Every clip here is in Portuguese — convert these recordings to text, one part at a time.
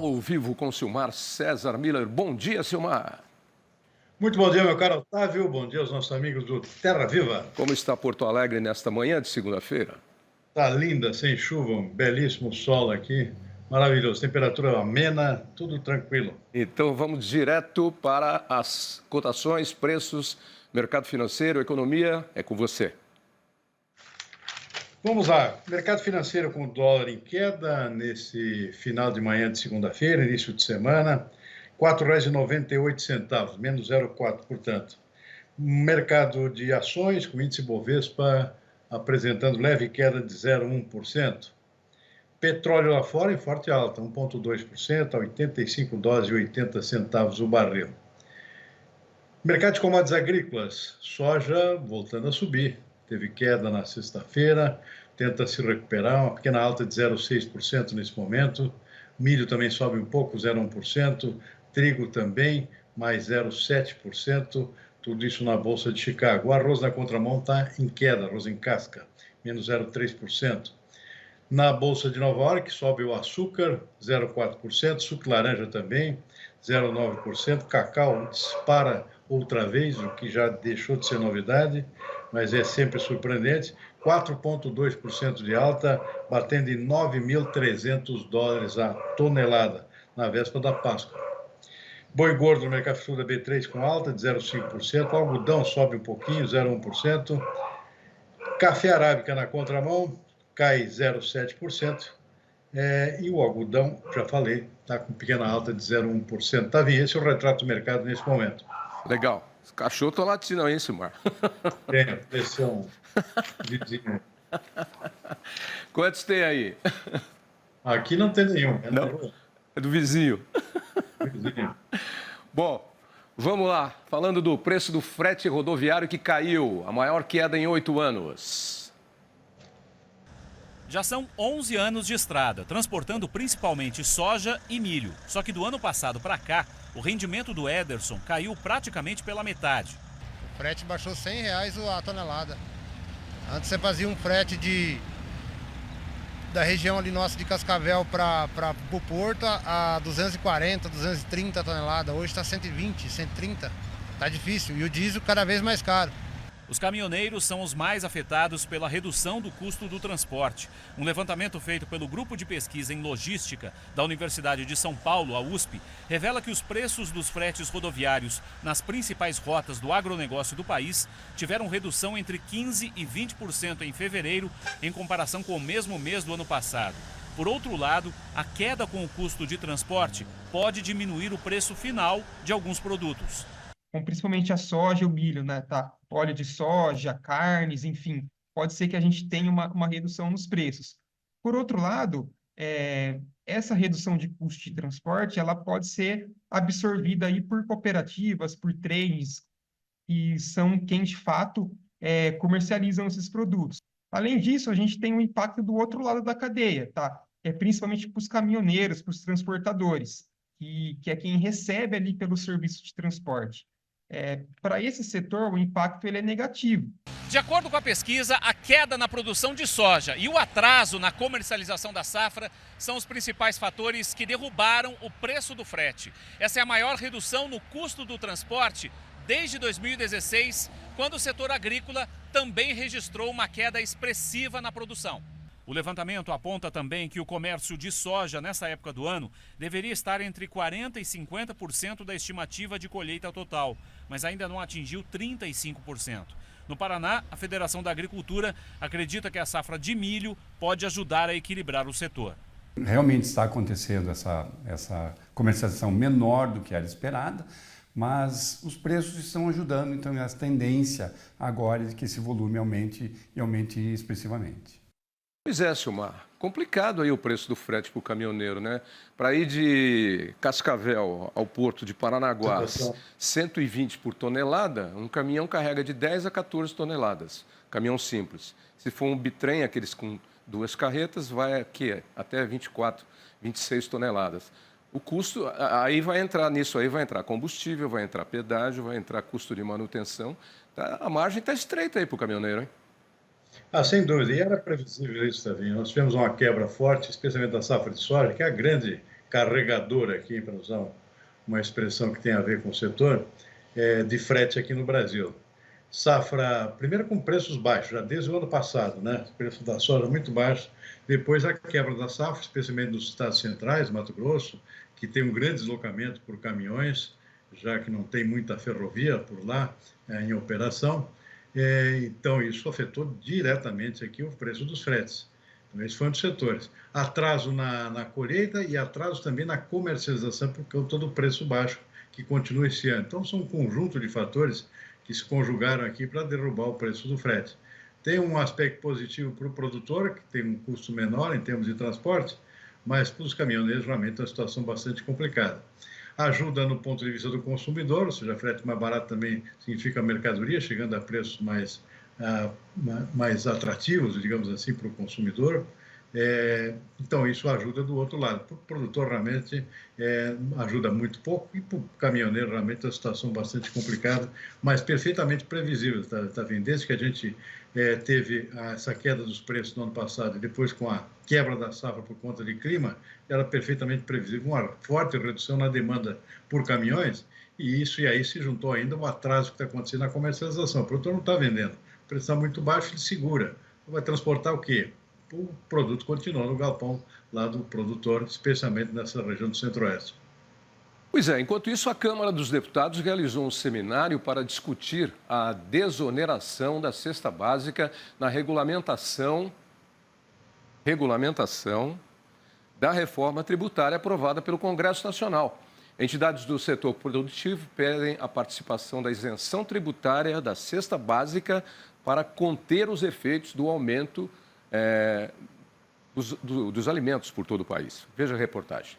ao vivo com Silmar César Miller. Bom dia, Silmar. Muito bom dia, meu caro Otávio. Bom dia aos nossos amigos do Terra Viva. Como está Porto Alegre nesta manhã de segunda-feira? Tá linda, sem chuva, um belíssimo sol aqui. Maravilhoso, temperatura amena, tudo tranquilo. Então vamos direto para as cotações, preços, mercado financeiro, economia. É com você. Vamos lá, mercado financeiro com o dólar em queda nesse final de manhã de segunda-feira, início de semana, R$ 4,98, menos 0,4, portanto. Mercado de ações com índice Bovespa apresentando leve queda de 0,1%. Petróleo lá fora em forte alta, 1,2%, a $85,80 o barril. Mercado de commodities agrícolas, soja voltando a subir. Teve queda na sexta-feira, tenta se recuperar, uma pequena alta de 0,6% nesse momento. Milho também sobe um pouco, 0,1%. Trigo também, mais 0,7%. Tudo isso na Bolsa de Chicago. O arroz na contramão está em queda, arroz em casca, menos 0,3%. Na Bolsa de Nova York, sobe o açúcar, 0,4%. Suco de laranja também, 0,9%. Cacau dispara outra vez, o que já deixou de ser novidade, mas é sempre surpreendente, 4,2% de alta, batendo em $9.300 a tonelada, na véspera da Páscoa. Boi gordo no mercado futuro da B3 com alta de 0,5%, algodão sobe um pouquinho, 0,1%, café arábica na contramão cai 0,7%, e o algodão, já falei, está com pequena alta de 0,1%. Tavi, esse é o retrato do mercado nesse momento. Legal. Os cachorros estão latindo aí, Silmar. Tem, pressão vizinho. Quantos tem aí? Aqui não tem nenhum. Não, é do vizinho. Vizinho. Bom, vamos lá. Falando do preço do frete rodoviário que caiu, a maior queda em 8 anos. Já são 11 anos de estrada, transportando principalmente soja e milho. Só que do ano passado para cá, o rendimento do Ederson caiu praticamente pela metade. O frete baixou R$100 a tonelada. Antes você fazia um frete da região ali nossa de Cascavel para o Porto a 240, 230 toneladas. Hoje está 120, 130. Tá difícil. E o diesel cada vez mais caro. Os caminhoneiros são os mais afetados pela redução do custo do transporte. Um levantamento feito pelo Grupo de Pesquisa em Logística da Universidade de São Paulo, a USP, revela que os preços dos fretes rodoviários nas principais rotas do agronegócio do país tiveram redução entre 15% e 20% em fevereiro, em comparação com o mesmo mês do ano passado. Por outro lado, a queda com o custo de transporte pode diminuir o preço final de alguns produtos. Principalmente a soja e o milho, né? Tá? Óleo de soja, carnes, enfim, pode ser que a gente tenha uma redução nos preços. Por outro lado, essa redução de custo de transporte, ela pode ser absorvida aí por cooperativas, por trades, que são quem, de fato, comercializam esses produtos. Além disso, a gente tem um impacto do outro lado da cadeia, tá? Principalmente para os caminhoneiros, para os transportadores, que é quem recebe ali pelo serviço de transporte. Para esse setor, o impacto ele é negativo. De acordo com a pesquisa, a queda na produção de soja e o atraso na comercialização da safra são os principais fatores que derrubaram o preço do frete. Essa é a maior redução no custo do transporte desde 2016, quando o setor agrícola também registrou uma queda expressiva na produção. O levantamento aponta também que o comércio de soja nessa época do ano deveria estar entre 40% e 50% da estimativa de colheita total, mas ainda não atingiu 35%. No Paraná, a Federação da Agricultura acredita que a safra de milho pode ajudar a equilibrar o setor. Realmente está acontecendo essa comercialização menor do que era esperada, mas os preços estão ajudando, então essa tendência agora é de que esse volume aumente e aumente expressivamente. Pois é, Silmar. Complicado aí o preço do frete para o caminhoneiro, né? Para ir de Cascavel ao porto de Paranaguá, 120 por tonelada, um caminhão carrega de 10 a 14 toneladas, caminhão simples. Se for um bitrem, aqueles com 2 carretas, vai aqui até 24, 26 toneladas. O custo, aí vai entrar nisso, aí vai entrar combustível, vai entrar pedágio, vai entrar custo de manutenção. Tá, a margem está estreita aí para o caminhoneiro, hein? Sem dúvida, e era previsível isso também. Nós tivemos uma quebra forte, especialmente da safra de soja, que é a grande carregador aqui, para usar uma expressão que tem a ver com o setor, de frete aqui no Brasil. Safra, primeiro com preços baixos, já desde o ano passado, né? O preço da soja muito baixo, depois a quebra da safra, especialmente nos estados centrais, Mato Grosso, que tem um grande deslocamento por caminhões, já que não tem muita ferrovia por lá em operação. Então, isso afetou diretamente aqui o preço dos fretes. Então, esse foi um dos setores. Atraso na colheita e atraso também na comercialização, por conta do preço baixo que continua esse ano. Então, são um conjunto de fatores que se conjugaram aqui para derrubar o preço do frete. Tem um aspecto positivo para o produtor, que tem um custo menor em termos de transporte, mas para os caminhoneiros, realmente, é uma situação bastante complicada. Ajuda no ponto de vista do consumidor, ou seja, frete mais barato também significa mercadoria chegando a preços mais atrativos, digamos assim, para o consumidor. Então, isso ajuda do outro lado. Para o produtor, realmente, ajuda muito pouco, e para o caminhoneiro, realmente, é uma situação bastante complicada, mas perfeitamente previsível, tá vendo? Desde que a gente teve essa queda dos preços no ano passado, e depois com a quebra da safra por conta de clima, era perfeitamente previsível uma forte redução na demanda por caminhões, e aí se juntou ainda o atraso que está acontecendo na comercialização. O produtor não está vendendo, o preço está muito baixo, ele segura. Vai transportar o quê? O produto continua no galpão lá do produtor, especialmente nessa região do Centro-Oeste. Pois é, enquanto isso, a Câmara dos Deputados realizou um seminário para discutir a desoneração da cesta básica na regulamentação da reforma tributária aprovada pelo Congresso Nacional. Entidades do setor produtivo pedem a participação da isenção tributária da cesta básica para conter os efeitos do aumento dos alimentos por todo o país. Veja a reportagem.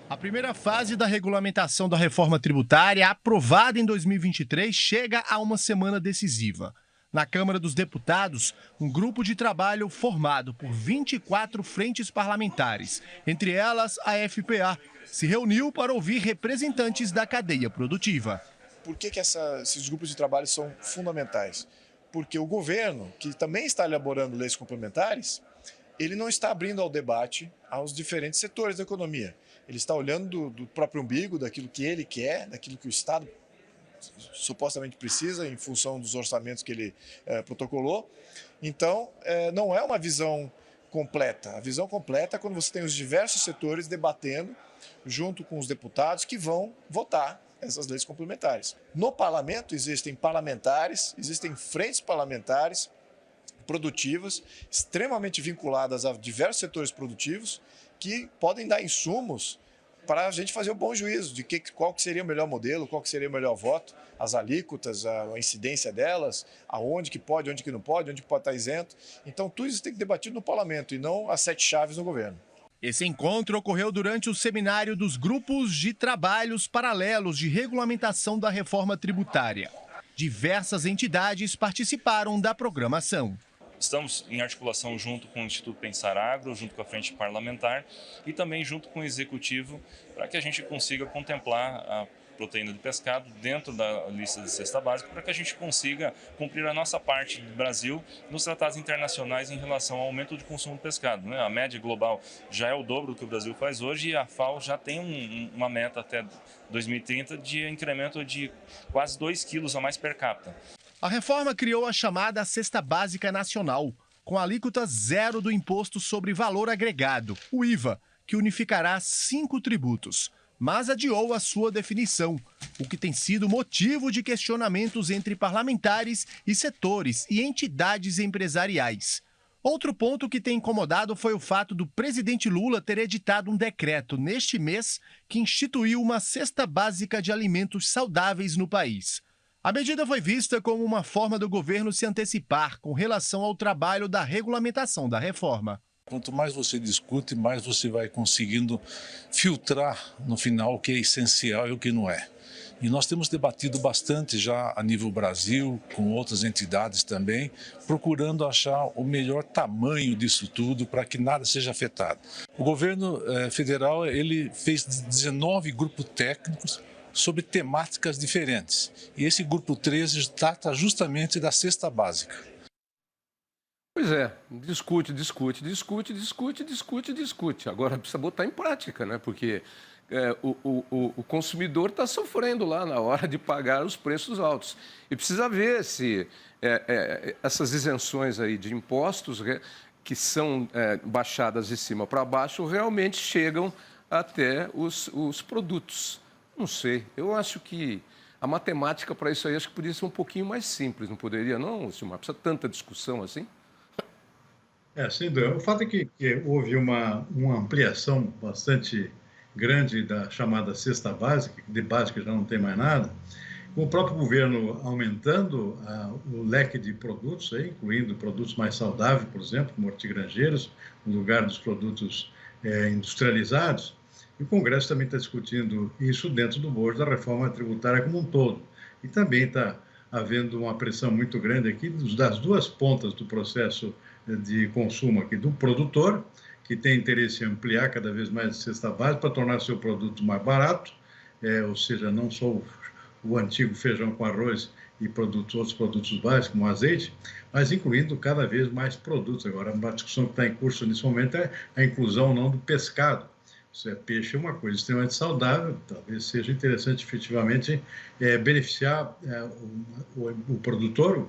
A primeira fase da regulamentação da reforma tributária, aprovada em 2023, chega a uma semana decisiva. Na Câmara dos Deputados, um grupo de trabalho formado por 24 frentes parlamentares, entre elas a FPA, se reuniu para ouvir representantes da cadeia produtiva. Por que esses grupos de trabalho são fundamentais? Porque o governo, que também está elaborando leis complementares, ele não está abrindo ao debate aos diferentes setores da economia. Ele está olhando do próprio umbigo, daquilo que ele quer, daquilo que o Estado supostamente precisa em função dos orçamentos que ele protocolou. Então, não é uma visão completa. A visão completa é quando você tem os diversos setores debatendo junto com os deputados que vão votar essas leis complementares. No parlamento existem parlamentares, existem frentes parlamentares produtivas, extremamente vinculadas a diversos setores produtivos, que podem dar insumos para a gente fazer o bom juízo de qual que seria o melhor modelo, qual que seria o melhor voto, as alíquotas, a incidência delas, aonde que pode, onde que não pode, onde que pode estar isento. Então, tudo isso tem que ser debatido no parlamento e não as 7 chaves no governo. Esse encontro ocorreu durante o seminário dos grupos de trabalhos paralelos de regulamentação da reforma tributária. Diversas entidades participaram da programação. Estamos em articulação junto com o Instituto Pensar Agro, junto com a Frente Parlamentar e também junto com o Executivo, para que a gente consiga contemplar a proteína de pescado dentro da lista de cesta básica, para que a gente consiga cumprir a nossa parte do Brasil nos tratados internacionais em relação ao aumento de consumo de pescado. A média global já é o dobro do que o Brasil faz hoje e a FAO já tem uma meta até 2030 de incremento de quase 2 quilos a mais per capita. A reforma criou a chamada Cesta Básica Nacional, com alíquota zero do Imposto sobre Valor Agregado, o IVA, que unificará 5 tributos, mas adiou a sua definição, o que tem sido motivo de questionamentos entre parlamentares e setores e entidades empresariais. Outro ponto que tem incomodado foi o fato do presidente Lula ter editado um decreto neste mês que instituiu uma cesta básica de alimentos saudáveis no país. A medida foi vista como uma forma do governo se antecipar com relação ao trabalho da regulamentação da reforma. Quanto mais você discute, mais você vai conseguindo filtrar no final o que é essencial e o que não é. E nós temos debatido bastante já a nível Brasil, com outras entidades também, procurando achar o melhor tamanho disso tudo para que nada seja afetado. O governo federal ele fez 19 grupos técnicos sobre temáticas diferentes. E esse grupo 13 trata justamente da cesta básica. Pois é, discute. Agora precisa botar em prática, né? Porque o consumidor está sofrendo lá na hora de pagar os preços altos. E precisa ver se essas isenções aí de impostos que são baixadas de cima para baixo realmente chegam até os produtos. Não sei, eu acho que a matemática para isso aí acho que poderia ser um pouquinho mais simples, não poderia não, Silmar? Precisa tanta discussão assim? Sem dúvida. O fato é que houve uma ampliação bastante grande da chamada cesta básica, de básica já não tem mais nada, com o próprio governo aumentando o leque de produtos, incluindo produtos mais saudáveis, por exemplo, como hortigranjeiros, no lugar dos produtos industrializados. E o Congresso também está discutindo isso dentro do bojo da reforma tributária como um todo. E também está havendo uma pressão muito grande aqui das duas pontas do processo de consumo aqui, do produtor, que tem interesse em ampliar cada vez mais a cesta básica para tornar seu produto mais barato, ou seja, não só o antigo feijão com arroz e outros produtos básicos, como azeite, mas incluindo cada vez mais produtos. Agora, uma discussão que está em curso nesse momento é a inclusão não do pescado. Peixe é uma coisa extremamente saudável, talvez seja interessante efetivamente beneficiar o produtor,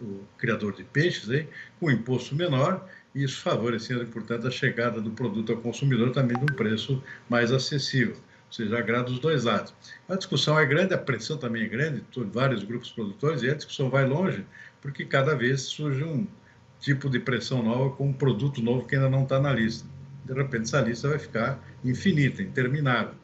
o criador de peixes, com um imposto menor, e isso favorecendo, portanto, a chegada do produto ao consumidor também de um preço mais acessível, ou seja, agrada os dois lados. A discussão é grande, a pressão também é grande, vários grupos produtores, e a discussão vai longe, porque cada vez surge um tipo de pressão nova com um produto novo que ainda não está na lista. De repente, essa lista vai ficar infinita, interminável.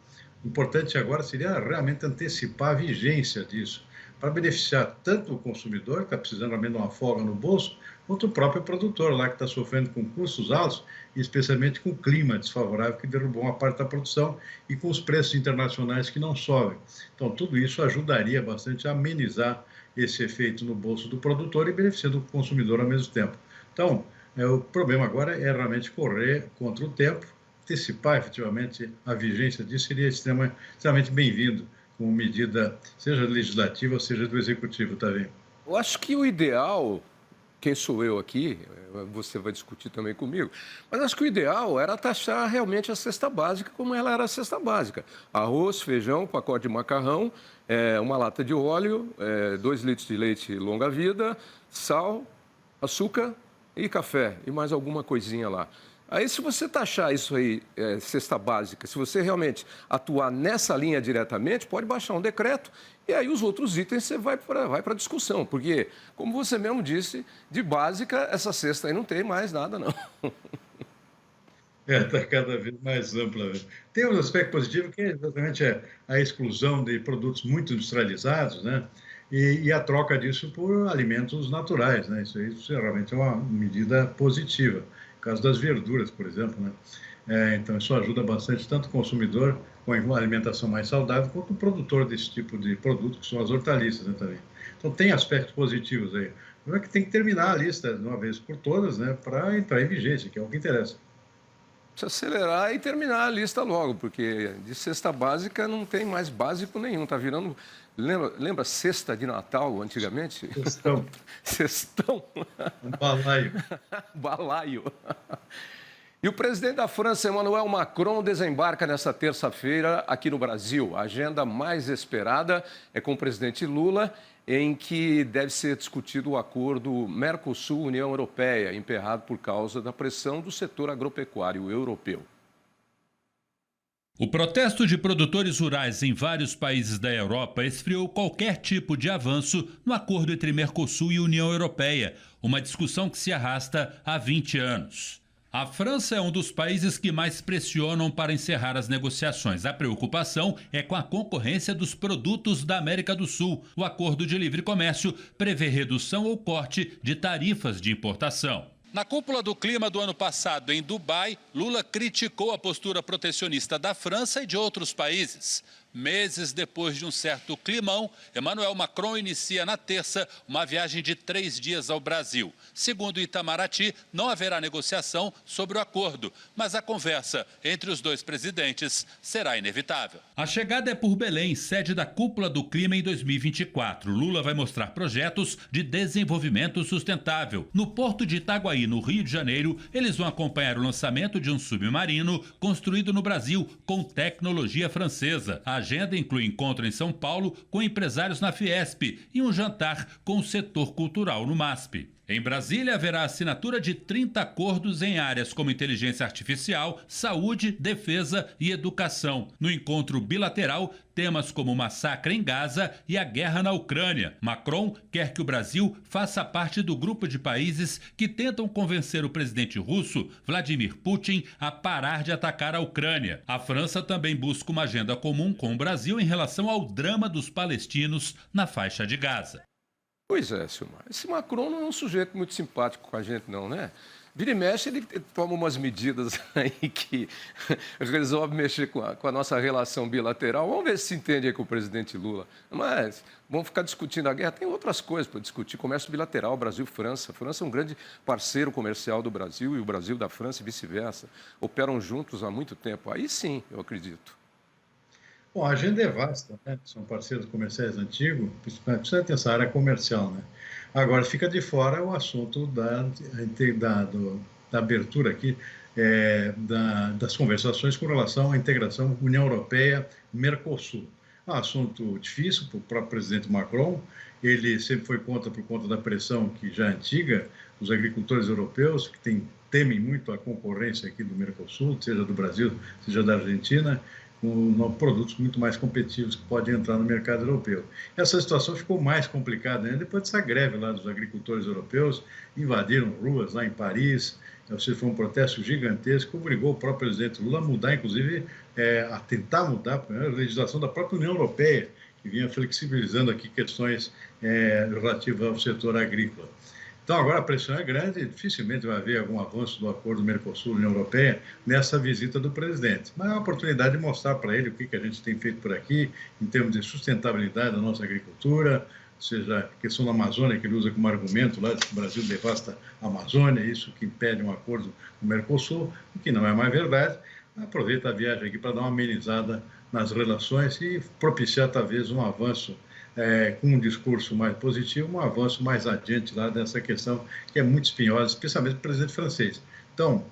O importante agora seria realmente antecipar a vigência disso, para beneficiar tanto o consumidor, que está precisando realmente de uma folga no bolso, quanto o próprio produtor lá, que está sofrendo com custos altos, e especialmente com o clima desfavorável que derrubou uma parte da produção e com os preços internacionais que não sobem. Então, tudo isso ajudaria bastante a amenizar esse efeito no bolso do produtor e beneficiando o consumidor ao mesmo tempo. Então, o problema agora é realmente correr contra o tempo, antecipar efetivamente a vigência disso seria extremamente bem-vindo, como medida, seja legislativa, seja do executivo, tá vendo? Eu acho que o ideal, quem sou eu aqui, você vai discutir também comigo, mas acho que o ideal era taxar realmente a cesta básica como ela era a cesta básica. Arroz, feijão, pacote de macarrão, uma lata de óleo, 2 litros de leite longa-vida, sal, açúcar e café, e mais alguma coisinha lá. Aí, se você taxar isso aí, cesta básica, se você realmente atuar nessa linha diretamente, pode baixar um decreto e aí os outros itens você vai para discussão. Porque, como você mesmo disse, de básica, essa cesta aí não tem mais nada, não. Está cada vez mais ampla. Tem um aspecto positivo que é exatamente a exclusão de produtos muito industrializados, né? E a troca disso por alimentos naturais, né? Isso realmente é uma medida positiva. No caso das verduras, por exemplo, né? Então, isso ajuda bastante tanto o consumidor com uma alimentação mais saudável, quanto o produtor desse tipo de produto, que são as hortaliças, né, também. Então, tem aspectos positivos aí. Não é que tem que terminar a lista de uma vez por todas, né, para entrar em vigência, que é o que interessa. Precisa acelerar e terminar a lista logo, porque de cesta básica não tem mais básico nenhum, está virando... Lembra cesta de Natal, antigamente? Cestão. Cestão. Um balaio. Balaio. E o presidente da França, Emmanuel Macron, desembarca nesta terça-feira aqui no Brasil. A agenda mais esperada é com o presidente Lula, em que deve ser discutido o acordo Mercosul-União Europeia, emperrado por causa da pressão do setor agropecuário europeu. O protesto de produtores rurais em vários países da Europa esfriou qualquer tipo de avanço no acordo entre Mercosul e União Europeia, uma discussão que se arrasta há 20 anos. A França é um dos países que mais pressionam para encerrar as negociações. A preocupação é com a concorrência dos produtos da América do Sul. O acordo de livre comércio prevê redução ou corte de tarifas de importação. Na cúpula do clima do ano passado em Dubai, Lula criticou a postura protecionista da França e de outros países. Meses depois de um certo climão, Emmanuel Macron inicia na terça uma viagem de 3 dias ao Brasil. Segundo Itamaraty, não haverá negociação sobre o acordo, mas a conversa entre os dois presidentes será inevitável. A chegada é por Belém, sede da Cúpula do Clima em 2024. Lula vai mostrar projetos de desenvolvimento sustentável. No porto de Itaguaí, no Rio de Janeiro, eles vão acompanhar o lançamento de um submarino construído no Brasil com tecnologia francesa. A agenda inclui encontro em São Paulo com empresários na Fiesp e um jantar com o setor cultural no MASP. Em Brasília, haverá assinatura de 30 acordos em áreas como inteligência artificial, saúde, defesa e educação. No encontro bilateral, temas como o massacre em Gaza e a guerra na Ucrânia. Macron quer que o Brasil faça parte do grupo de países que tentam convencer o presidente russo, Vladimir Putin, a parar de atacar a Ucrânia. A França também busca uma agenda comum com o Brasil em relação ao drama dos palestinos na faixa de Gaza. Pois é, Silmar. Esse Macron não é um sujeito muito simpático com a gente, não, né? Vira e mexe, ele toma umas medidas aí que resolve mexer com a nossa relação bilateral. Vamos ver se se entende aí com o presidente Lula. Mas vamos ficar discutindo a guerra. Tem outras coisas para discutir. Comércio bilateral, Brasil-França. A França é um grande parceiro comercial do Brasil e o Brasil da França e vice-versa. Operam juntos há muito tempo. Aí sim, eu acredito. Bom, a agenda é vasta, né? São parceiros comerciais antigos, principalmente essa área comercial, né? Agora, fica de fora o assunto da abertura aqui das conversações com relação à integração União Europeia-Mercosul. É um assunto difícil para o próprio presidente Macron. Ele sempre foi contra por conta da pressão que já é antiga dos agricultores europeus, que temem muito a concorrência aqui do Mercosul, seja do Brasil, seja da Argentina, com produtos muito mais competitivos que podem entrar no mercado europeu. Essa situação ficou mais complicada ainda depois dessa greve lá dos agricultores europeus, invadiram ruas lá em Paris, ou seja, foi um protesto gigantesco, obrigou o próprio presidente Lula a mudar, inclusive, a tentar mudar a legislação da própria União Europeia, que vinha flexibilizando aqui questões relativas ao setor agrícola. Então, agora a pressão é grande, dificilmente vai haver algum avanço do acordo Mercosul-União Europeia nessa visita do presidente. Mas é uma oportunidade de mostrar para ele o que a gente tem feito por aqui, em termos de sustentabilidade da nossa agricultura, ou seja, a questão da Amazônia, que ele usa como argumento lá, que o Brasil devasta a Amazônia, isso que impede um acordo com o Mercosul, o que não é mais verdade. Aproveita a viagem aqui para dar uma amenizada nas relações e propiciar, talvez, um avanço com um discurso mais positivo, um avanço mais adiante lá dessa questão que é muito espinhosa, especialmente para o presidente francês. Então,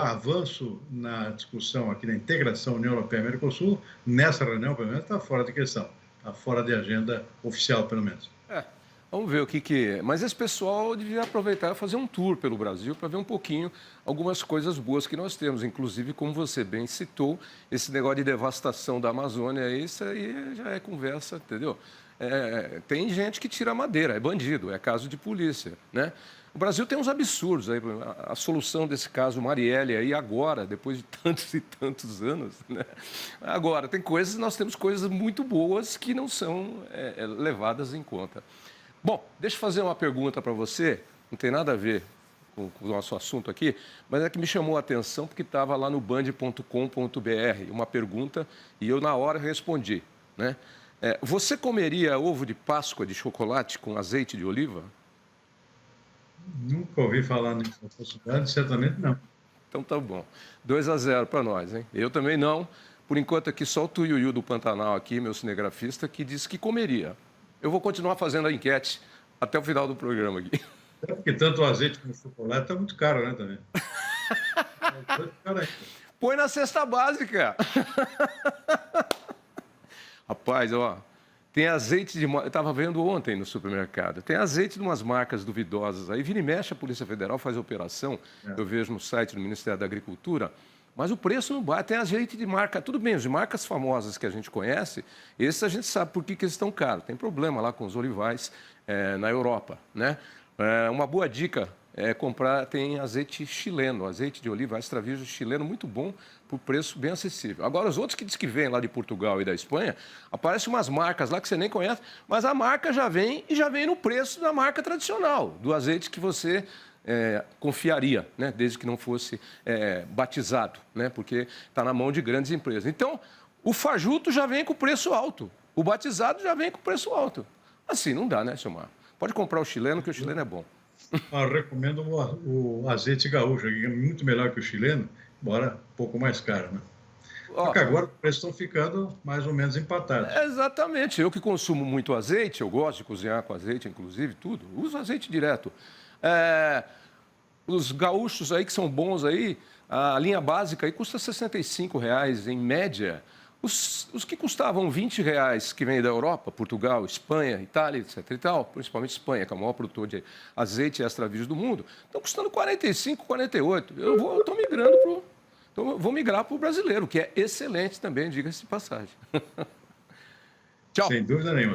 avanço na discussão aqui da integração União Europeia-Mercosul, nessa reunião, pelo menos, está fora de questão, está fora de agenda oficial, pelo menos. Vamos ver o que é. Mas esse pessoal devia aproveitar e fazer um tour pelo Brasil para ver um pouquinho algumas coisas boas que nós temos. Inclusive, como você bem citou, esse negócio de devastação da Amazônia, isso aí já é conversa, entendeu? Tem gente que tira madeira, é bandido, é caso de polícia, né? O Brasil tem uns absurdos aí, a solução desse caso Marielle aí agora, depois de tantos e tantos anos, né? Agora, nós temos coisas muito boas que não são levadas em conta. Bom, deixa eu fazer uma pergunta para você, não tem nada a ver com o nosso assunto aqui, mas é que me chamou a atenção porque estava lá no band.com.br uma pergunta e eu na hora respondi, né? Você comeria ovo de Páscoa de chocolate com azeite de oliva? Nunca ouvi falar nisso, possibilidade, certamente não. Então tá bom. 2-0 para nós, hein? Eu também não. Por enquanto aqui só o Tuiuiu do Pantanal aqui, meu cinegrafista, que disse que comeria. Eu vou continuar fazendo a enquete até o final do programa aqui. É porque tanto o azeite como o chocolate está muito caro, né, também? Põe na cesta básica. Rapaz, ó, tem azeite de... Eu estava vendo ontem no supermercado. Tem azeite de umas marcas duvidosas. Aí vira e mexe, a Polícia Federal faz a operação. Eu vejo no site do Ministério da Agricultura. Mas o preço não bate. Tem azeite de marca... Tudo bem, de marcas famosas que a gente conhece, esses a gente sabe por que eles estão caros. Tem problema lá com os olivais na Europa, né? Uma boa dica é comprar, tem azeite chileno, azeite de oliva extra virgem chileno, muito bom, por preço bem acessível. Agora, os outros que diz que vêm lá de Portugal e da Espanha, aparecem umas marcas lá que você nem conhece, mas a marca já vem no preço da marca tradicional, do azeite que você confiaria, né? Desde que não fosse batizado, né? Porque está na mão de grandes empresas. Então, O fajuto já vem com preço alto. O batizado já vem com preço alto. Assim não dá, né, Silmar? Pode comprar o chileno, que o chileno é bom. Eu recomendo o azeite gaúcho, que é muito melhor que o chileno, embora um pouco mais caro, né? Só que agora os preços estão ficando mais ou menos empatados. Exatamente. Eu que consumo muito azeite, eu gosto de cozinhar com azeite, inclusive, tudo. Uso azeite direto. Os gaúchos aí que são bons aí, a linha básica aí custa R$ 65,00 em média. Os que custavam R$ 20,00 que vêm da Europa, Portugal, Espanha, Itália, etc. e tal, principalmente Espanha, que é o maior produtor de azeite extra virgem do mundo, estão custando R$ 45,00, R$ 48,00. Eu estou migrando vou migrar para o brasileiro, que é excelente também, diga-se de passagem. Tchau. Sem dúvida nenhuma.